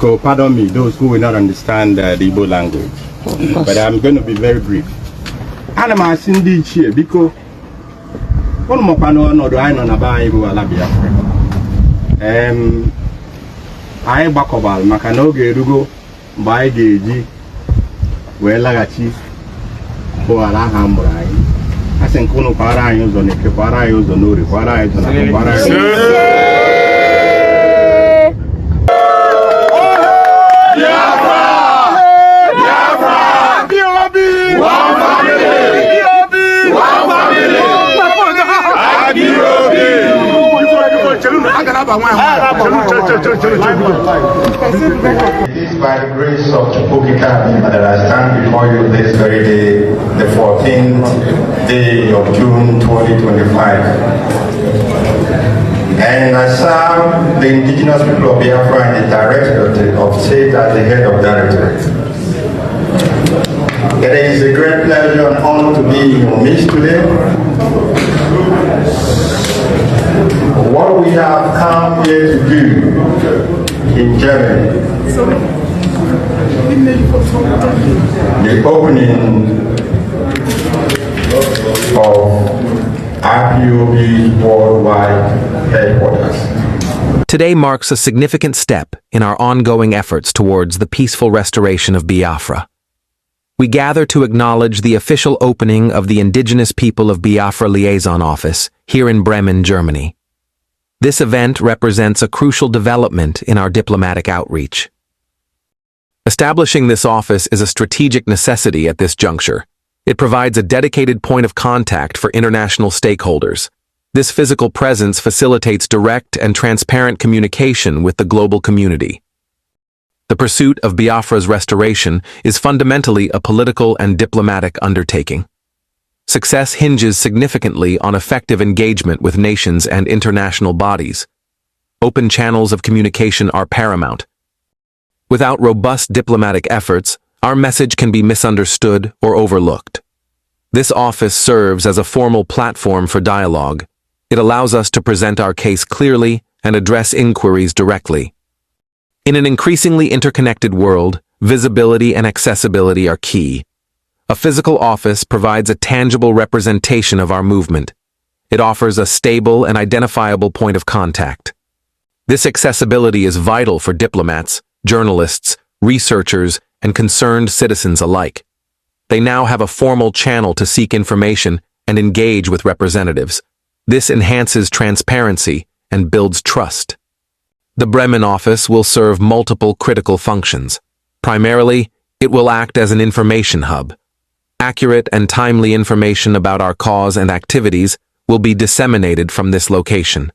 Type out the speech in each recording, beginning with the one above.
So pardon me, those who will not understand the Igbo language, but I'm going to be very brief. I'm asking this here because one more panel no do I know about Igbo ala Biafra. I bakobal makano gerugo by geji welagachi for ala hambrai. I think kuno para use on it, para use on no para use on para. It is by the grace of Chukwu that I stand before you this very day, the 14th day of June 2025. And I serve the indigenous people of Biafra in the directorate of state as the head of directorate. It is a great pleasure and honor to be in your midst today. What we have come here to do in Germany, the opening of IPOB's worldwide headquarters. Today marks a significant step in our ongoing efforts towards the peaceful restoration of Biafra. We gather to acknowledge the official opening of the Indigenous People of Biafra Liaison Office here in Bremen, Germany. This event represents a crucial development in our diplomatic outreach. Establishing this office is a strategic necessity at this juncture. It provides a dedicated point of contact for international stakeholders. This physical presence facilitates direct and transparent communication with the global community. The pursuit of Biafra's restoration is fundamentally a political and diplomatic undertaking. Success hinges significantly on effective engagement with nations and international bodies. Open channels of communication are paramount. Without robust diplomatic efforts, our message can be misunderstood or overlooked. This office serves as a formal platform for dialogue. It allows us to present our case clearly and address inquiries directly. In an increasingly interconnected world, visibility and accessibility are key. A physical office provides a tangible representation of our movement. It offers a stable and identifiable point of contact. This accessibility is vital for diplomats, journalists, researchers, and concerned citizens alike. They now have a formal channel to seek information and engage with representatives. This enhances transparency and builds trust. The Bremen office will serve multiple critical functions. Primarily, it will act as an information hub. Accurate and timely information about our cause and activities will be disseminated from this location.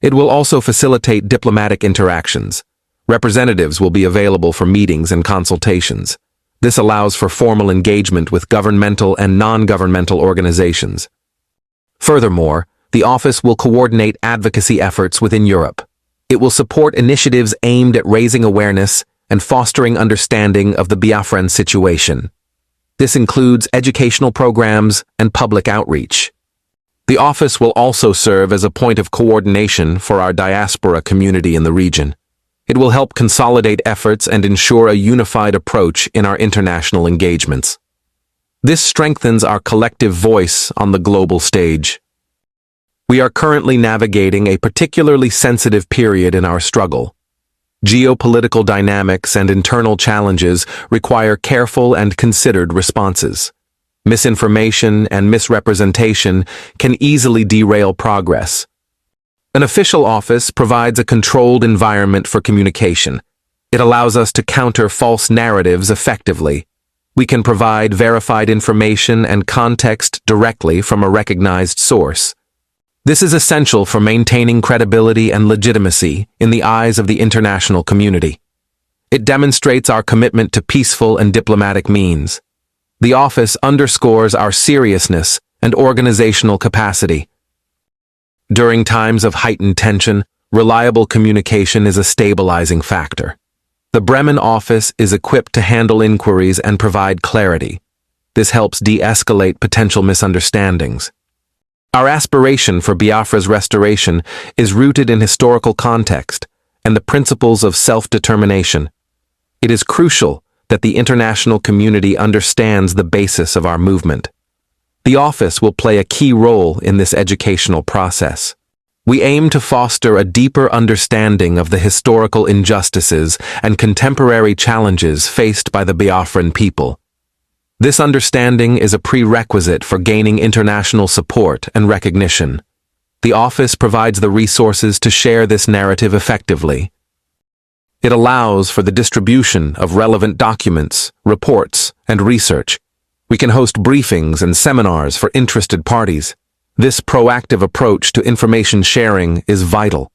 It will also facilitate diplomatic interactions. Representatives will be available for meetings and consultations. This allows for formal engagement with governmental and non-governmental organizations. Furthermore, the office will coordinate advocacy efforts within Europe. It will support initiatives aimed at raising awareness and fostering understanding of the Biafran situation. This includes educational programs and public outreach. The office will also serve as a point of coordination for our diaspora community in the region. It will help consolidate efforts and ensure a unified approach in our international engagements. This strengthens our collective voice on the global stage. We are currently navigating a particularly sensitive period in our struggle. Geopolitical dynamics and internal challenges require careful and considered responses. Misinformation and misrepresentation can easily derail progress. An official office provides a controlled environment for communication. It allows us to counter false narratives effectively. We can provide verified information and context directly from a recognized source. This is essential for maintaining credibility and legitimacy in the eyes of the international community. It demonstrates our commitment to peaceful and diplomatic means. The office underscores our seriousness and organizational capacity. During times of heightened tension, reliable communication is a stabilizing factor. The Bremen office is equipped to handle inquiries and provide clarity. This helps de-escalate potential misunderstandings. Our aspiration for Biafra's restoration is rooted in historical context and the principles of self-determination. It is crucial that the international community understands the basis of our movement. The office will play a key role in this educational process. We aim to foster a deeper understanding of the historical injustices and contemporary challenges faced by the Biafran people. This understanding is a prerequisite for gaining international support and recognition. The office provides the resources to share this narrative effectively. It allows for the distribution of relevant documents, reports, and research. We can host briefings and seminars for interested parties. This proactive approach to information sharing is vital.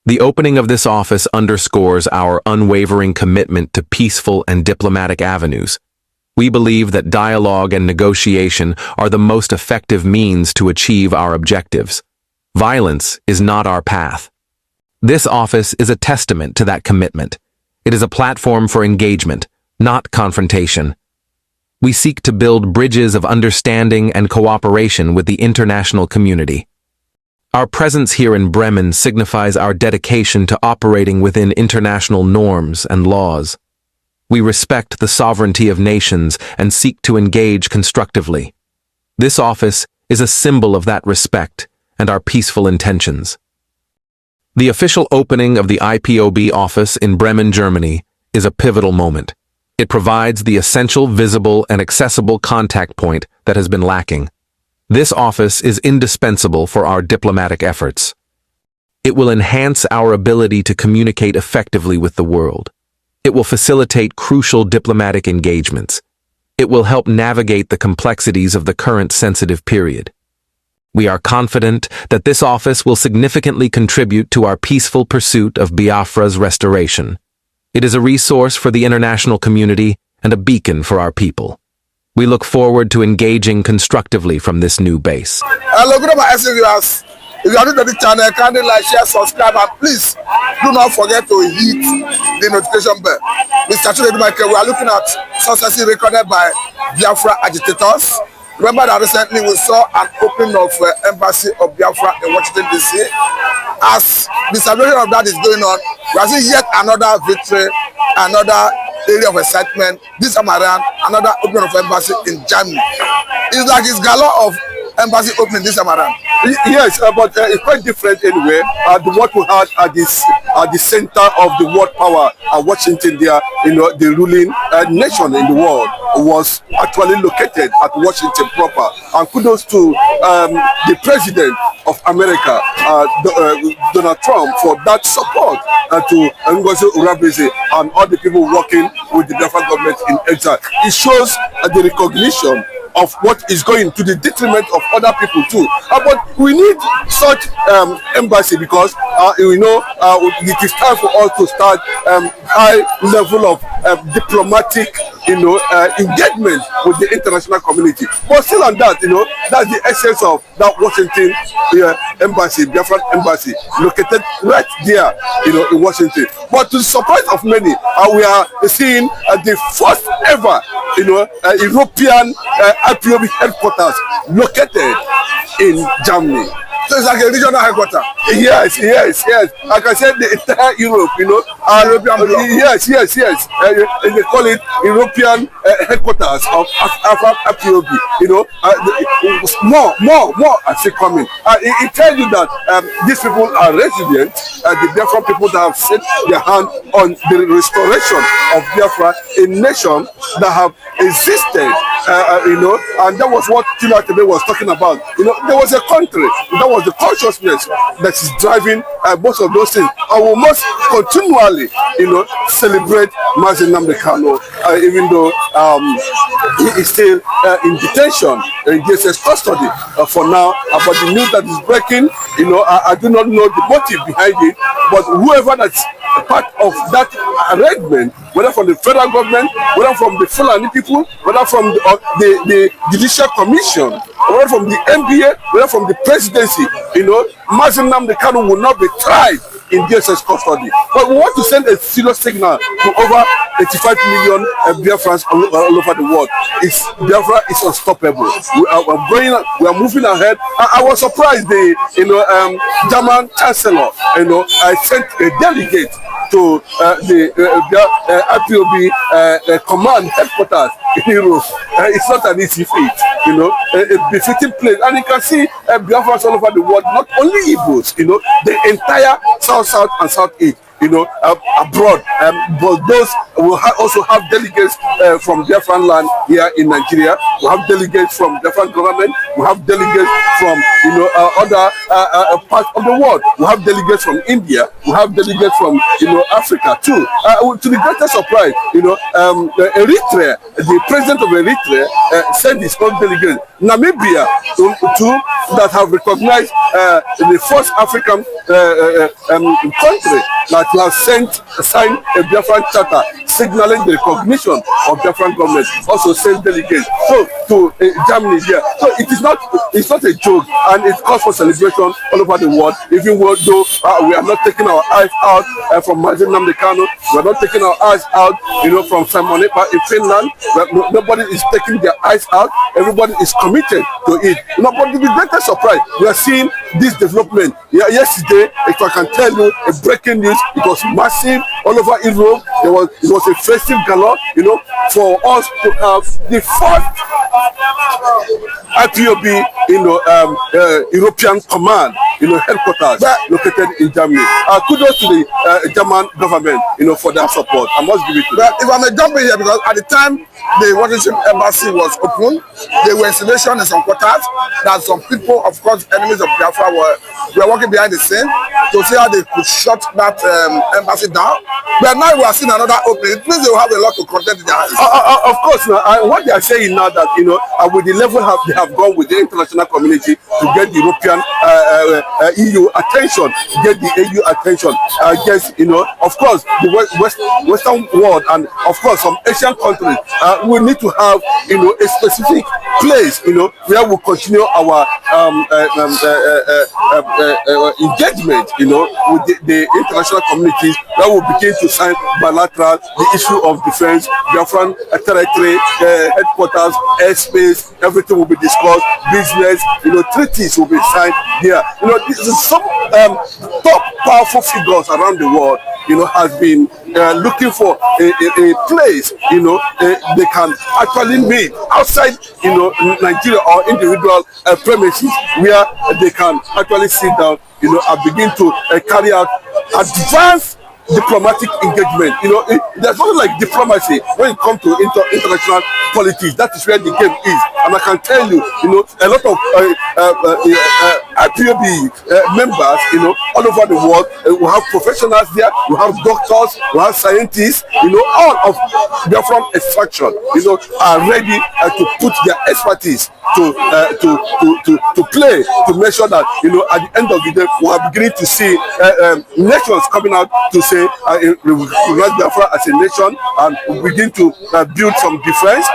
The opening of this office underscores our unwavering commitment to peaceful and diplomatic avenues. We believe that dialogue and negotiation are the most effective means to achieve our objectives. Violence is not our path. This office is a testament to that commitment. It is a platform for engagement, not confrontation. We seek to build bridges of understanding and cooperation with the international community. Our presence here in Bremen signifies our dedication to operating within international norms and laws. We respect the sovereignty of nations and seek to engage constructively. This office is a symbol of that respect and our peaceful intentions. The official opening of the IPOB office in Bremen, Germany, is a pivotal moment. It provides the essential, visible, and accessible contact point that has been lacking. This office is indispensable for our diplomatic efforts. It will enhance our ability to communicate effectively with the world. It will facilitate crucial diplomatic engagements. It will help navigate the complexities of the current sensitive period. We are confident that this office will significantly contribute to our peaceful pursuit of Biafra's restoration. It is a resource for the international community and a beacon for our people. We look forward to engaging constructively from this new base. Hello, good morning, viewers. If you are new to the channel, kindly like, share, subscribe, and please do not forget to hit the notification bell. Mr. Chudedi Michael, we are looking at successes recorded by Biafra agitators. Remember that recently we saw an opening of embassy of Biafra in Washington, D.C. As the celebration of that is going on, we are seeing yet another victory, another area of excitement. This time around, another opening of embassy in Germany. It's like it's gala of embassy opening this time around. Yes, but it's quite different anyway. What we had at the center of the world power, Washington, there, the ruling nation in the world was actually located at Washington proper. And kudos to the president of America, Donald Trump, for that support to Ngozi Urabeze and all the people working with the Biafran government in exile. It shows the recognition of what is going to the detriment of other people too. But we need such embassy because it is time for us to start high level of diplomatic engagement with the international community. But still on that, that's the essence of that Washington embassy, Biafran embassy, located right there, in Washington. But to the surprise of many, we are seeing the first ever, European IPOB headquarters located in Germany. So it's like a regional headquarters. Yes. Like I said, the entire Europe, European bloc. Yes. They call it European headquarters of IPOB. More are still coming. It tells you that these people are resilient. The Biafran people that have set their hand on the restoration of Biafra, a nation that have existed, and that was what Tila today was talking about. There was a country that was the consciousness that is driving most of those things. And we must continually, celebrate Mazi Nnamdi Kanu, even though he is still in detention, in DSS custody for now. But the news that is breaking, I do not know the motive behind it, but whoever that's part of that arrangement, whether from the federal government, whether from the Fulani people, whether from the Judicial Commission, whether from the NBA, whether from the presidency, Mazi Nnamdi Kanu will not be tried in DSS custody. But we want to send a serious signal to over 85 million Biafrans all over the world. Biafra is unstoppable. We are moving ahead. I was surprised the German Chancellor sent a delegate to the IPOB command headquarters in Europe. It's not an easy feat, a befitting place. And you can see Biafrans all over the world, not only Igbos, the entire South and Southeast, abroad. But those will also have delegates from Biafran land here in Nigeria. We have delegates from Biafran government. We have delegates from other parts of the world. We have delegates from India. We have delegates from Africa too. To the greatest surprise, Eritrea, the president of Eritrea, sent his own delegate. Namibia too, that have recognized the first African country that has signed a Biafran charter signaling the recognition of Biafran government, also sent delegates to Germany here. So it's not a joke, and it calls for celebration all over the world. Even though we are not taking our eyes out from Mazin Namdekano, we are not taking our eyes out, from Simon Ekpa in Finland. Nobody is taking their eyes out. Everybody is committed to it. But to the greatest surprise, we are seeing this development. Yesterday, if I can tell you a breaking news, it was massive all over Europe. It was a festive galore, for us to have the first IPOB, European command, headquarters located in Germany. Kudos to the German government, for their support. I must give it to them. If I may jump in here, because at the time the Washington embassy was open, there were installations in some quarters that some people, of course, enemies of Biafra were working behind the scene to see how they could shut that embassy down. But now we are seeing another opening. It means they will have a lot to contend in their hands. Of course, what they are saying now that with the level they have gone with the international community to get the European EU attention, get the EU attention. I guess of course, the Western world and of course some Asian countries we need to have a specific place where we continue our engagement with the international communities, where we begin to sign bilateral the issue of defense, Biafran territory, headquarters, airspace, everything will be discussed, business, treaties will be signed here. Some top powerful figures around the world has been looking for a place they can actually meet outside Nigeria or individual premises where they can actually sit down and begin to carry out advanced diplomatic engagement. There's nothing like diplomacy when it comes to international politics. That is where the game is. And I can tell you, a lot of IPOB members, all over the world, we have professionals there, we have doctors, we have scientists, all of Biafran extraction, are ready to put their expertise to play, to make sure that at the end of the day we are beginning to see nations coming out to say we recognize Biafra as a nation, and we begin to build some defense,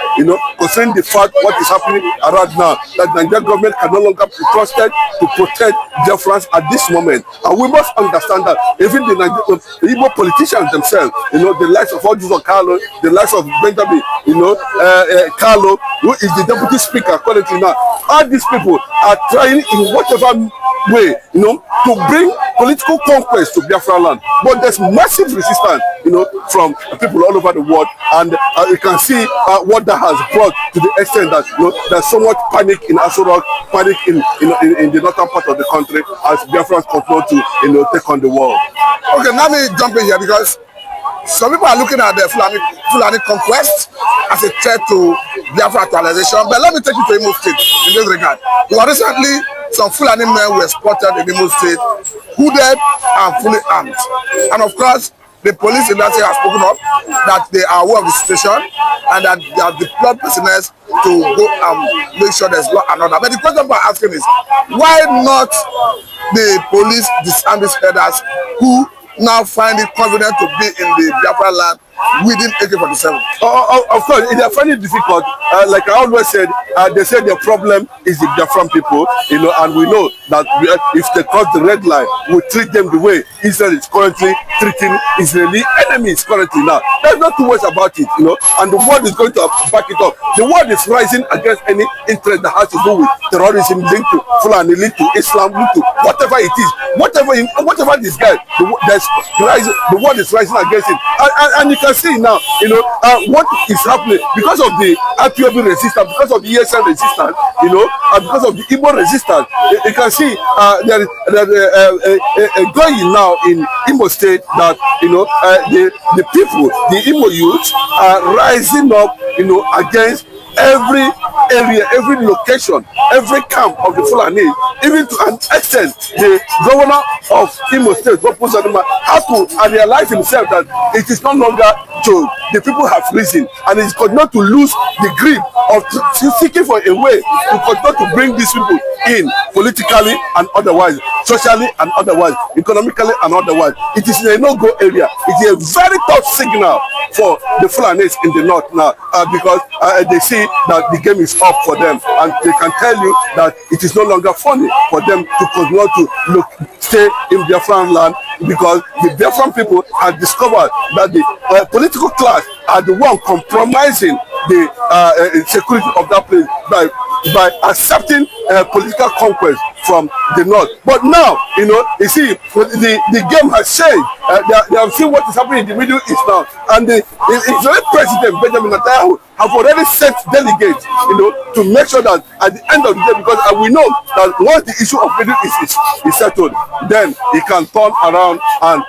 concerning the fact what is happening around now, that the Nigerian government can no longer be trusted to protect Biafrans at this moment. And we must understand that even the Igbo politicians themselves, the likes of Ojuzo Carlo, the likes of Benjamin, Carlo, who is the deputy speaker currently now, all these people are trying in whatever way, to bring political conquest to Biafra land. But there's massive resistance, from people all over the world, and you can see what that has brought to the extent that there's so much panic in Aso Rock, panic in the northern part of the country as Biafrans continue to take on the world. Okay, let me jump in here, because some people are looking at the Fulani conquest as a threat to Biafra actualization. But let me take you to Imo State in this regard. Because recently, some Fulani men were spotted in Imo State, hooded and fully armed. And of course, the police in that area has spoken up that they are aware of the situation and that they have deployed personnel to go and make sure there's law and order. But the question we're asking is, why not the police disarm these herders who now find it convenient to be in the Biafra land within AK-47? Of course, they are finding it difficult. Like I always said, they say the problem is the Biafran people, and we know that if they cross the red line, we treat them the way Israel is currently treating Israeli enemies currently now. There's not too much about it, you know, and the world is going to back it up. The world is rising against any interest that has to do with terrorism, linked to Fulani, linked to Islam, linked to whatever it is, whatever this guy, the world is rising against it, and you can see now, you know, what is happening because of the IPOB resistance, because of the ESN resistance, you know, and because of the Igbo resistance. You can see there is going now in Imo State that, you know, the people, the Imo youth are rising up, you know, against every area, every location, every camp of the Fulani, even to an extent the governor of Imo State, has to realize himself that it is no longer joke. The people have risen, and it's not to lose the grip of seeking for a way to continue to bring these people in politically and otherwise, socially and otherwise, economically and otherwise. It is a no-go area. It is a very tough signal for the Fulanis in the north now, because they see that the game is up for them, and they can tell you that it is no longer funny for them to continue to stay in Biafran land, because the Biafran people have discovered that the political class are the one compromising the security of that place by accepting political conquest from the north. But now, you know, you see, the game has changed. They have seen what is happening in the Middle East now, and the Israeli president Benjamin Netanyahu have already sent delegates, you know, to make sure that at the end of the day, because we know that once the issue of Middle East is settled, then he can turn around and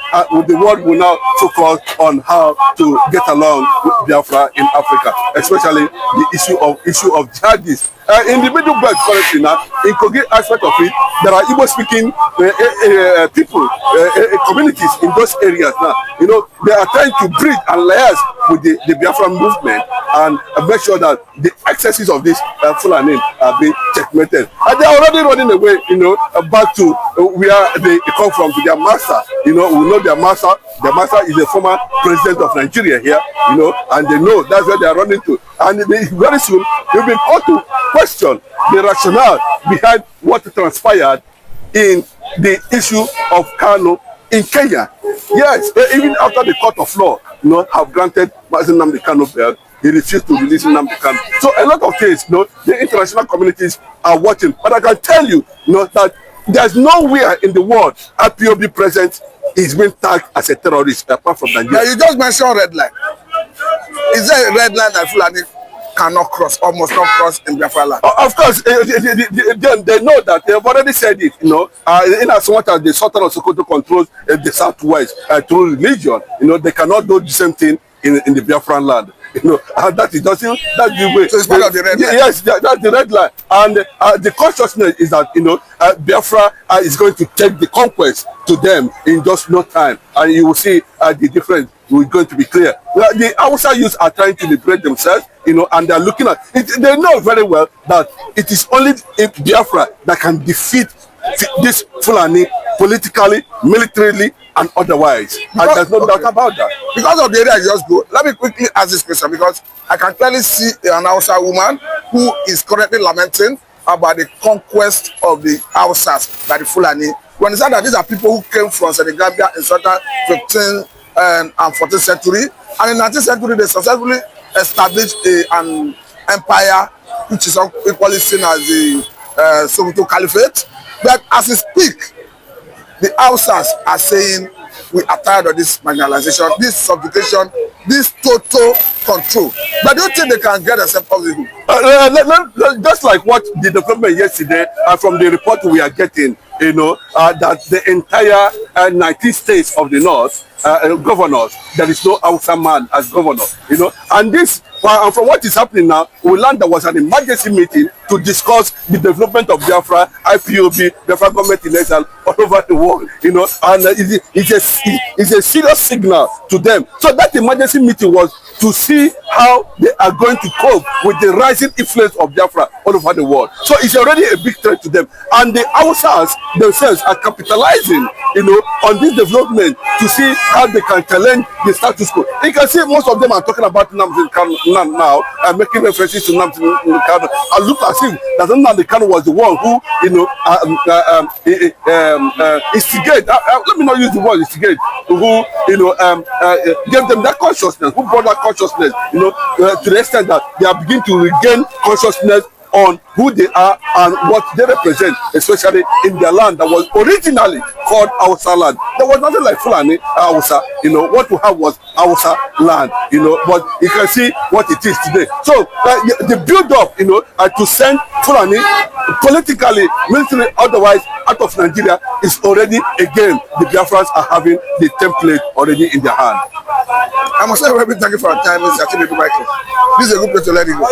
the world will now focus on how to get along with Biafra in Africa, especially the issue of jihadists. In the Middle Belt currently now, in Kogi aspect of it, there are Igbo-speaking people, communities in those areas now. You know, they are trying to breed and liaise with the Biafran movement and make sure that the excesses of this Fulani are being checkmated. And they are already running away, you know, back to where they come from, to their master. You know, we know their master. Their master is a former president of Nigeria here, you know, and they know that's where they are running to. And very soon, they'll be called to question the rationale behind what transpired in the issue of Kano in Kenya. Yes, even after the court of law, you know, have granted Mazen Nnamdi Kanu bail, he refused to release Nnamdi Kanu. So a lot of things, you know, the international communities are watching. But I can tell you, you know, that there's nowhere in the world IPOB present is being tagged as a terrorist apart from Nigeria. Now you just mentioned red line. Is there a red line that Fulani cannot cross, or must not cross in Biafra land? Of course, they know that. They have already said it, you know, in as much as the Sultan of Sokoto controls the southwest through religion, you know, they cannot do the same thing in the Biafran land. You know, and that's the way. So it's part of the red line. Yes, that's the red line. And the consciousness is that, you know, Biafra is going to take the conquest to them in just no time, and you will see the difference will going to be clear. The Hausa youths are trying to liberate themselves, you know, and they're looking at it. They know very well that it is only Biafra that can defeat this Fulani politically, militarily, and otherwise. And there's no doubt about that. Because of the area I just go, let me quickly ask this question, because I can clearly see an Hausa woman who is currently lamenting about the conquest of the Hausas by the Fulani. We understand that these are people who came from Senegambia in certain 15th and 14th century, and in the 19th century they successfully established an empire which is equally seen as the Sokoto Caliphate. But as we speak, the Hausas are saying we are tired of this marginalization, this subjugation, this total control. But do you think they can get themselves off the hook? Just like what the development yesterday, from the report we are getting, you know, that the entire 19 states of the north governors, there is no Hausa man as governor, you know, and this. And from what is happening now, we learned there was an emergency meeting to discuss the development of Biafra, IPOB, Biafra government in exile all over the world, you know, and it's a serious signal to them. So that emergency meeting was to see how they are going to cope with the rising influence of Biafra all over the world. So it's already a big threat to them. And the Hausas themselves are capitalizing, you know, on this development to see how they can challenge the status quo. You can see most of them are talking about Nnamdi Kanu now, making references to Nnamdi Kanu, I looked as if that Nnamdi Kanu was the one who, instigate. Let me not use the word instigate. Who, gave them that consciousness, who brought that consciousness, to the extent that they are beginning to regain consciousness on who they are and what they represent, especially in their land that was originally called Hausa land. There was nothing like Fulani Hausa. What we have was Hausa land. But you can see what it is today. So the build-up, to send Fulani politically, militarily, otherwise out of Nigeria is already a game. The Biafrans are having the template already in their hand. I must say, thank you for your time, Mr. Chinedu Michael. This is a good place to let it go.